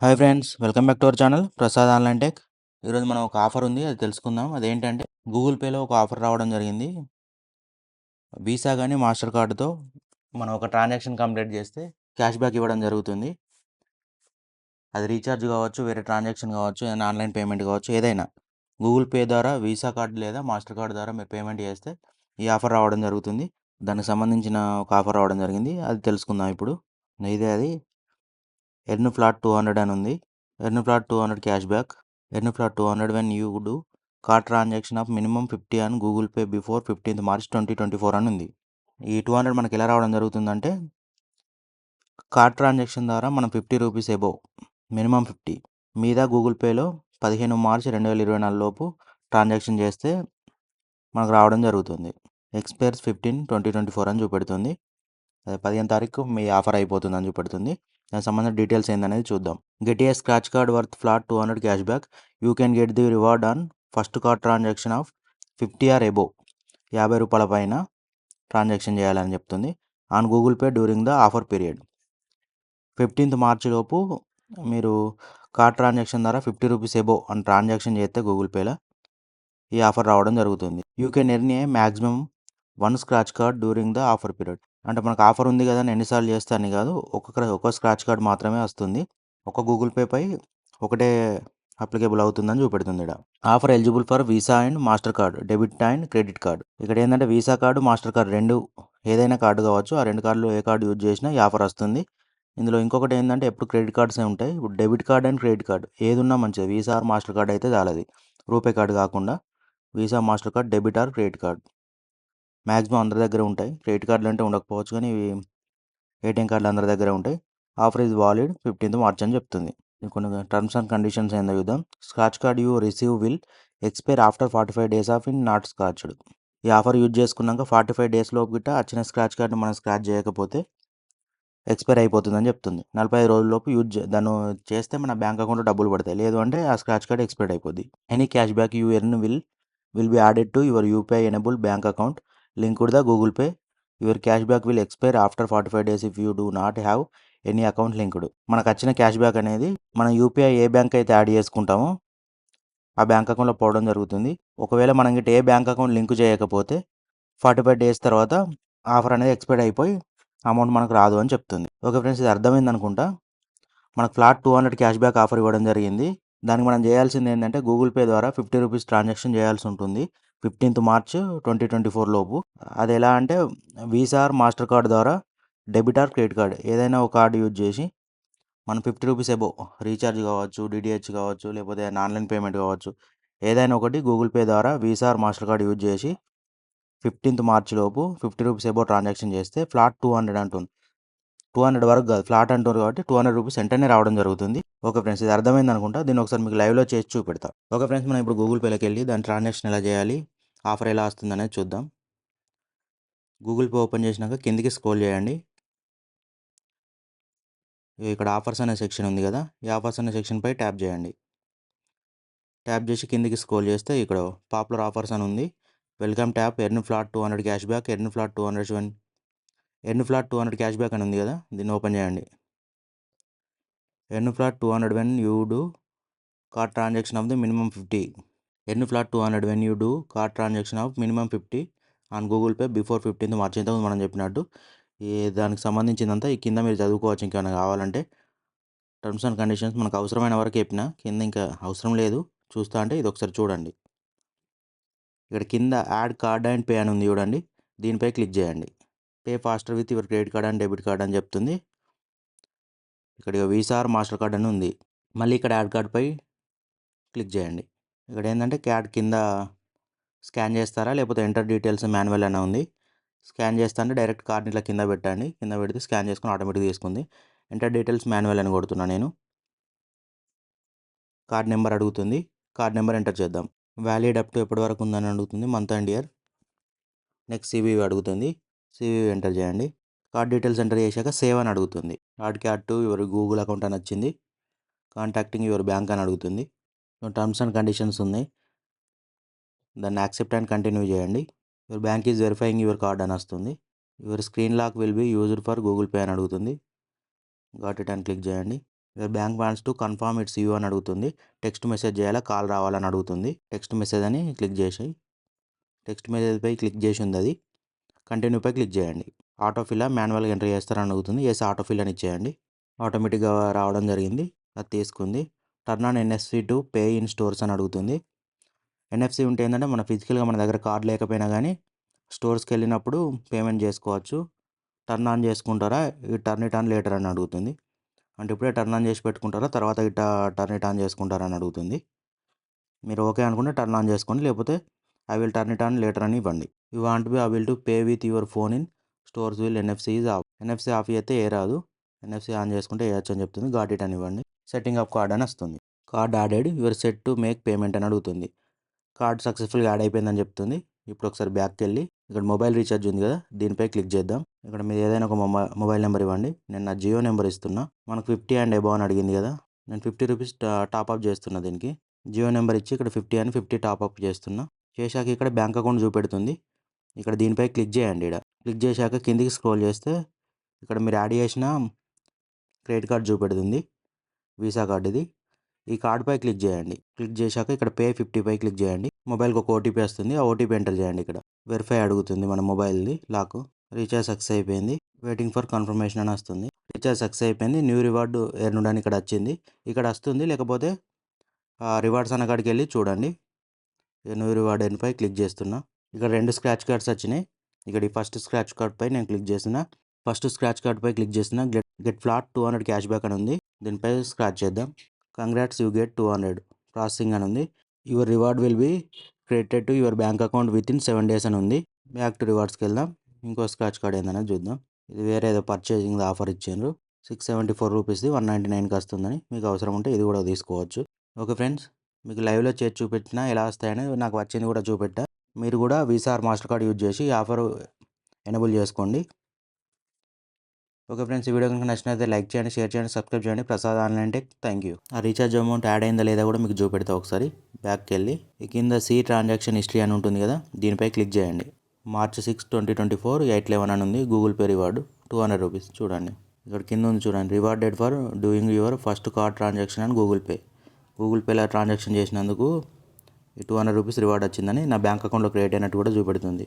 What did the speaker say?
Hi friends, welcome back to our channel Prasad online tech. ఈరోజు మనం ఒక ఆఫర్ ఉంది, అది తెలుసుకుందాం. అదేంటంటే గూగుల్ పేలో ఒక ఆఫర్ రావడం జరిగింది. వీసా కానీ మాస్టర్ కార్డుతో మనం ఒక ట్రాన్సాక్షన్ కంప్లీట్ చేస్తే క్యాష్ బ్యాక్ ఇవ్వడం జరుగుతుంది. అది రీఛార్జ్ కావచ్చు, వేరే ట్రాన్సాక్షన్ కావచ్చు, ఏదైనా ఆన్లైన్ పేమెంట్ కావచ్చు, ఏదైనా గూగుల్ పే ద్వారా వీసా కార్డు లేదా మాస్టర్ కార్డు ద్వారా మీరు పేమెంట్ చేస్తే ఈ ఆఫర్ రావడం జరుగుతుంది. దానికి సంబంధించిన ఒక ఆఫర్ రావడం జరిగింది, అది తెలుసుకుందాం ఇప్పుడు. ఇదే అది ఎర్న్ ఫ్లాట్ 200 అని ఉంది. Earn flat 200 cash back. Earn flat 200 when you do card transaction of minimum 50 on Google Pay before 15th March 2024 అని ఉంది. ఈ 200 మనకి ఎలా రావడం జరుగుతుందంటే, కార్డ్ ట్రాన్సాక్షన్ ద్వారా మనం 50 రూపీస్ ఎబోవ్ మినిమం 50 మీద గూగుల్ పేలో 15 మార్చ్ 2024 లోపు ట్రాన్సాక్షన్ చేస్తే మనకు రావడం జరుగుతుంది. ఎక్స్పైర్స్ 15/2024 అని చూపెడుతుంది. 15 తారీఖు మీ ఆఫర్ అయిపోతుంది అని చూపెడుతుంది. దానికి సంబంధించిన డీటెయిల్స్ ఏందనేది చూద్దాం. Get a scratch card worth flat 200 cash back. You can get the reward on first card transaction of 50 or above. 50 రూపాయల పైన ట్రాన్సాక్షన్ చేయాలని చెప్తుంది. On Google Pay during the offer period. 15th March లోపు మీరు card transaction ద్వారా 50 rupees above అని transaction చేస్తే Google పేలో ఈ ఆఫర్ రావడం జరుగుతుంది. You can earn a maximum 1 scratch card during the offer period. అంటే మనకు ఆఫర్ ఉంది కదా అని ఎన్నిసార్లు చేస్తే అని కాదు, ఒక స్క్రాచ్ కార్డ్ మాత్రమే వస్తుంది. ఒక గూగుల్ పే పై ఒకటే అప్లికేబుల్ అవుతుందని చూపెడుతుంది ఇక్కడ. Offer eligible for visa and master card, debit and credit card. ఇక్కడ ఏంటంటే వీసా కార్డు, మాస్టర్ కార్డు రెండు ఏదైనా కార్డు కావచ్చు. ఆ రెండు కార్డులు ఏ కార్డు యూజ్ చేసినా ఈ ఆఫర్ వస్తుంది. ఇందులో ఇంకొకటి ఏంటంటే ఎప్పుడు క్రెడిట్ కార్డ్సే ఉంటాయి. ఇప్పుడు debit card and credit card ఏది ఉన్నా మంచిది. వీసా ఆర్ మాస్టర్ కార్డ్ అయితే చాలది, రూపే కార్డు కాకుండా. Visa, master card, debit or credit card maximum అందరి దగ్గర ఉంటాయి. క్రెడిట్ కార్డులు అంటే ఉండకపోవచ్చు, కానీ ఇవి ఏటీఎం కార్డులు అందరి దగ్గర ఉంటాయి. Offer is valid 15th March అని చెప్తుంది. కొన్ని టర్మ్స్ అండ్ కండిషన్స్ ఏందో చూద్దాం. Scratch card you receive will expire after 45 days of in not scratched. ఈ ఆఫర్ యూజ్ చేసుకున్నాక 45 days లోపు గిట్ట వచ్చిన స్క్రాచ్ కార్డ్ని మనం స్క్రాచ్ చేయకపోతే ఎక్స్పైర్ అయిపోతుందని చెప్తుంది. 45 రోజుల్లోపు దాన్ని చేస్తే మన బ్యాంక్ అకౌంట్లో డబ్బులు పడతాయి. లేదు అంటే ఆ స్క్రాచ్ కార్డ్ ఎక్స్పైర్ అయిపోద్ది. Any cash back you earn will be added to your UPI enable bank account linked the Google pay. Your cash back will expire after 45 days if you do not have any account linked. మనకు వచ్చిన cash back అనేది మనం UPI ఏ bank అయితే add చేసుకుంటామో ఆ bank అకౌంట్లో పోవడం జరుగుతుంది. ఒకవేళ మనం గిట్ట ఏ బ్యాంక్ అకౌంట్ లింక్ చేయకపోతే 45 days తర్వాత ఆఫర్ అనేది ఎక్స్పైర్ అయిపోయి అమౌంట్ మనకు రాదు అని చెప్తుంది. ఓకే ఫ్రెండ్స్, ఇది అర్థమైంది అనుకుంటా. మనకు ఫ్లాట్ 200 క్యాష్ బ్యాక్ ఆఫర్ ఇవ్వడం జరిగింది. దానికి మనం చేయాల్సింది ఏంటంటే గూగుల్ పే ద్వారా 50 రూపీస్ ట్రాన్సాక్షన్ చేయాల్సి ఉంటుంది 15th మార్చ్ 2024 లోపు. అది ఎలా అంటే వీసా ఆర్ మాస్టర్ కార్డ్ ద్వారా డెబిట్ ఆర్ క్రెడిట్ కార్డ్ ఏదైనా ఒక కార్డు యూజ్ చేసి మనం 50 రూపీస్ ఎబో రీఛార్జ్ కావచ్చు, డిటిహెచ్ కావచ్చు, లేకపోతే ఆన్లైన్ పేమెంట్ కావచ్చు, ఏదైనా ఒకటి గూగుల్ పే ద్వారా Visa or Mastercard use చేసి 15th మార్చ్ లోపు 50 రూపీస్ ఎబో ట్రాన్సాక్షన్ చేస్తే ఫ్లాట్ 200 అంటుంది. 200 వరకు కాదు, ఫ్లాట్ అంటున్నారు కాబట్టి 200 రూపీస్ వెంటనే రావడం జరుగుతుంది. ఓకే ఫ్రెండ్స్, ఇది అర్థమైంది అనుకుంటా. దీన్ని ఒకసారి మీకు లైవ్లో చేసి చూపెడతా. ఓకే ఫ్రెండ్స్, మనం ఇప్పుడు గూగుల్ పేలోకి వెళ్ళి దాని ట్రాన్సాక్షన్ ఎలా చేయాలి, ఆఫర్ ఎలా వస్తుంది అనేది చూద్దాం. గూగుల్ పే ఓపెన్ చేసినాక కిందికి స్క్రోల్ చేయండి. ఇక్కడ ఆఫర్స్ అనే సెక్షన్ ఉంది కదా, ఈ ఆఫర్స్ అనే సెక్షన్పై ట్యాప్ చేయండి. ట్యాప్ చేసి కిందికి స్క్రోల్ చేస్తే ఇక్కడ పాపులర్ ఆఫర్స్ అని ఉంది. Welcome tap earn flat 200 cash back, earn flat 200 cash back అని ఉంది కదా, దీన్ని ఓపెన్ చేయండి. Earn flat 200 when you do card transaction of the minimum 50. Earn flat 200 when you do card transaction of minimum 50 on Google Pay before 15th March. ఇంతకుముందు మనం చెప్పినట్టు దానికి సంబంధించిందంతా ఈ కింద మీరు చదువుకోవచ్చు. ఇంకేమైనా కావాలంటే టర్మ్స్ అండ్ కండిషన్స్ మనకు అవసరమైన వరకు చెప్పిన, కింద ఇంకా అవసరం లేదు చూస్తా అంటే ఇది ఒకసారి చూడండి. ఇక్కడ కింద యాడ్ కార్డ్ అండ్ పే అని ఉంది చూడండి, దీనిపై క్లిక్ చేయండి. Pay faster with your credit card and debit card అని చెప్తుంది. ఇక్కడ వీసా ఆర్ మాస్టర్ కార్డ్ అని ఉంది. మళ్ళీ ఇక్కడ యాడ్ కార్డ్పై క్లిక్ చేయండి. ఇక్కడ ఏంటంటే క్యాడ్ కింద స్కాన్ చేస్తారా లేకపోతే ఎంటర్ డీటెయిల్స్ మాన్యువల్ అని ఉంది. స్కాన్ చేస్తా అంటే డైరెక్ట్ కార్డ్ని ఇట్లా కింద పెట్టండి. కింద పెడితే స్కాన్ చేసుకుని ఆటోమేటిక్గా తీసుకుంది. ఎంటర్ డీటెయిల్స్ మాన్యువల్ అని కొడుతున్నా నేను. కార్డ్ నెంబర్ అడుగుతుంది, కార్డ్ నెంబర్ ఎంటర్ చేద్దాం. వ్యాలిడ్ అప్ టు ఎప్పటి వరకు ఉందని అడుగుతుంది, month and year. Next CVV అడుగుతుంది, సివివి ఎంటర్ చేయండి. కార్డ్ డీటెయిల్స్ ఎంటర్ చేశాక సేవ్ అని అడుగుతుంది. కార్డ్కి add to your Google account అని వచ్చింది. కాంటాక్టింగ్ యువర్ బ్యాంక్ అని అడుగుతుంది. టర్మ్స్ అండ్ కండిషన్స్ ఉన్నాయి, దాన్ని యాక్సెప్ట్ అండ్ కంటిన్యూ చేయండి. Your bank is verifying your card అని వస్తుంది. Your screen lock will be used for Google Pay అని అడుగుతుంది. గాట్ ఇట్ అని క్లిక్ చేయండి. Your bank wants to confirm it's you అని అడుగుతుంది. టెక్స్ట్ మెసేజ్ చేయాలా, కాల్ రావాలని అడుగుతుంది. టెక్స్ట్ మెసేజ్ అని క్లిక్ చేసి టెక్స్ట్ మెసేజ్పై క్లిక్ చేసి ఉంది అది. కంటిన్యూపై క్లిక్ చేయండి. ఆటోఫిల్ మాన్యువల్గా ఎంటర్ చేస్తారని అడుగుతుంది. ఎస్ ఆటోఫిల్ అని ఇచ్చేయండి. ఆటోమేటిక్గా రావడం జరిగింది. అది తీసుకుంది. Turn on NFC to pay in stores అని అడుగుతుంది. ఎన్ఎఫ్సి ఉంటే ఏంటంటే మన ఫిజికల్గా మన దగ్గర కార్డ్ లేకపోయినా కానీ స్టోర్స్కి వెళ్ళినప్పుడు పేమెంట్ చేసుకోవచ్చు. టర్న్ ఆన్ చేసుకుంటారా, ఈ టర్న్ ఇట్ ఆన్ లేటర్ అని అడుగుతుంది. అంటే ఇప్పుడే టర్న్ ఆన్ చేసి పెట్టుకుంటారా, తర్వాత ఇట్లా టర్న్ ఇట్ ఆన్ చేసుకుంటారా అని అడుగుతుంది. మీరు ఓకే అనుకుంటే టర్న్ ఆన్ చేసుకోండి, లేకపోతే I will turn it on later అని ఇవ్వండి. You want be I will to pay with your phone in stores will NFC is of. NFC of అయితే ఏ రాదు, ఎన్ఎఫ్సి ఆన్ చేసుకుంటే వేయచ్చు అని చెప్తుంది. గాట్ ఇట్ అని ఇవ్వండి. సెట్టింగ్ అప్ కార్డ్ అని వస్తుంది. Card added, your set to make payment అని అడుగుతుంది. కార్డ్ సక్సెస్ఫుల్గా యాడ్ అయిపోయిందని చెప్తుంది. ఇప్పుడు ఒకసారి బ్యాక్కి వెళ్ళి ఇక్కడ మొబైల్ రీఛార్జ్ ఉంది కదా, దీనిపై క్లిక్ చేద్దాం. ఇక్కడ మీరు ఏదైనా ఒక మొబైల్ నెంబర్ ఇవ్వండి. నేను నా జియో నెంబర్ ఇస్తున్నా. మనకు 50 అండ్ అబౌవ్ అని అడిగింది కదా, నేను 50 రూపీస్ టాప్అప్ చేస్తున్నా. దీనికి జియో నెంబర్ ఇచ్చి ఇక్కడ 50 అని 50 టాప్అప్ చేస్తున్నా. చేశాక ఇక్కడ బ్యాంక్ అకౌంట్ చూపెడుతుంది. ఇక్కడ దీనిపై క్లిక్ చేయండి. ఇక్కడ క్లిక్ చేశాక కిందికి స్క్రోల్ చేస్తే ఇక్కడ మీరు యాడ్ చేసిన క్రెడిట్ కార్డ్ చూపెడుతుంది, వీసా కార్డ్ ఇది. ఈ కార్డుపై క్లిక్ చేయండి. క్లిక్ చేశాక ఇక్కడ పే 50పై క్లిక్ చేయండి. మొబైల్కి ఒక ఓటీపీ వస్తుంది, ఆ ఓటీపీ ఎంటర్ చేయండి. ఇక్కడ వెరిఫై అడుగుతుంది మన మొబైల్ది లాక్. రీఛార్జ్ సక్సెస్ అయిపోయింది, వెయిటింగ్ ఫర్ కన్ఫర్మేషన్ అని వస్తుంది. రీఛార్జ్ సక్సెస్ అయిపోయింది. న్యూ రివార్డ్ ఎర్న్ అని ఇక్కడ వచ్చింది, ఇక్కడ వస్తుంది. లేకపోతే రివార్డ్స్ అన్న కాడికి వెళ్ళి చూడండి. న్యూ రివార్డ్ ఎర్న్పై క్లిక్ చేస్తున్నా. ఇక్కడ 2 స్క్రాచ్ కార్డ్స్ వచ్చినాయి. ఇక్కడ ఈ ఫస్ట్ స్క్రాచ్ కార్డ్పై నేను క్లిక్ చేస్తున్నా. ఫస్ట్ స్క్రాచ్ కార్డ్పై క్లిక్ చేస్తున్నా. గెట్ ఫ్లాట్ 200 క్యాష్ బ్యాక్ అని ఉంది, దీనిపై స్క్రాచ్ చేద్దాం. కంగ్రాట్స్ యూ గెట్ 200 ప్రాసెసింగ్ అని ఉంది. Your reward will be credited to your bank account within 7 days అని ఉంది. బ్యాక్ టు రివార్డ్స్కి వెళ్దాం. ఇంకో స్క్రాచ్ కార్డ్ ఏందనేది చూద్దాం. ఇది వేరే ఏదో పర్చేసింగ్ ఆఫర్ ఇచ్చారు, 674 రూపీస్ది 199కి వస్తుందని. మీకు అవసరం ఉంటే ఇది కూడా తీసుకోవచ్చు. ఓకే ఫ్రెండ్స్, మీకు లైవ్లో చేసి చూపించినా ఎలా వస్తాయని, నాకు వచ్చింది కూడా చూపెట్టా. మీరు కూడా Visa or Mastercard use చేసి ఈ ఆఫర్ ఎనేబుల్ చేసుకోండి. ఓకే ఫ్రెండ్స్, ఈ వీడియో కనుక నచ్చినట్లయితే లైక్ చేయండి, షేర్ చేయండి, సబ్స్క్రైబ్ చేయండి. Prasad online tech. Thank you. ఆ రీఛార్జ్ అమౌంట్ యాడ్ అయిందా లేదా కూడా మీకు చూపెడతా. ఒకసారి బ్యాక్కి వెళ్ళి ఈ కింద సి ట్రాన్సాక్షన్ హిస్టరీ అని ఉంటుంది కదా, దీనిపై క్లిక్ చేయండి. March 6, 2024 811 అని ఉంది. గూగుల్ పే రివార్డు 200 రూపీస్ చూడండి. ఇక్కడ కింద ఉంది చూడండి, rewarded for doing your first card transaction అని గూగుల్ పే. గూగుల్ పేలో ట్రాన్సాక్షన్ చేసినందుకు ఈ 200 రూపీస్ రివార్డ్ వచ్చిందని నా బ్యాంక్ అకౌంట్లో క్రియేట్ అయినట్టు కూడా చూపెడుతుంది.